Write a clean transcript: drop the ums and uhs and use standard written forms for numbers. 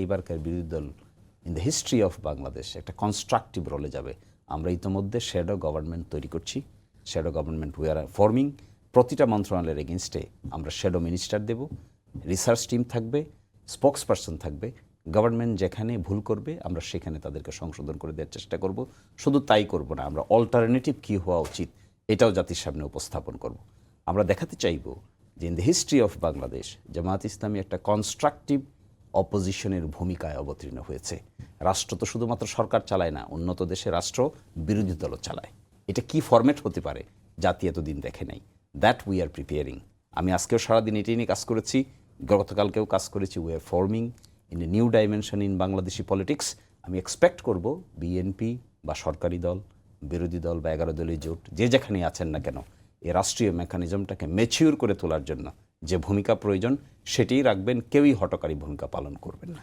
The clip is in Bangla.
এইবারকার বিরোধী দল in the history of Bangladesh একটা কনস্ট্রাকটিভ রোলে যাবে। আমরা ইতিমধ্যে শ্যাডো গভর্নমেন্ট তৈরি করছি, shadow government we are forming. প্রতিটা মন্ত্রণালয়ের এগেনস্টে আমরা শ্যাডো মিনিস্টার দেব, রিসার্চ টিম থাকবে, স্পোকস পারসন থাকবে। গভর্নমেন্ট যেখানে ভুল করবে আমরা সেখানে তাদেরকে সংশোধন করে দেওয়ার চেষ্টা করব। শুধু তাই করব না, আমরা অল্টারনেটিভ কী হওয়া উচিত এটাও জাতির সামনে উপস্থাপন করব। আমরা দেখাতে চাইব যে in the history of Bangladesh Jamaat ইসলামী একটা কনস্ট্রাকটিভ অপোজিশনের ভূমিকায় অবতীর্ণ হয়েছে। রাষ্ট্র তো শুধুমাত্র সরকার চালায় না, উন্নত দেশে রাষ্ট্র বিরোধী দলও চালায়। এটা কি ফরম্যাট হতে পারে জাতি এতদিন দেখে নাই। That we are preparing. আমি আজকেও সারাদিন এটি নিয়ে কাজ করেছি, গতকালকেও কাজ করেছি। We are forming in a new dimension in Bangladeshi politics. আমি এক্সপেক্ট করব বিএনপি বা সরকারি দল, বিরোধী দল বা 11 দলীয় জোট যে যেখানে আছেন না কেন, এই রাষ্ট্রীয় মেকানিজমটাকে ম্যাচিউর করে তোলার জন্য যে ভূমিকা প্রয়োজন সেটিই রাখবেন, কেউই হটকারী ভূমিকা পালন করবেন না।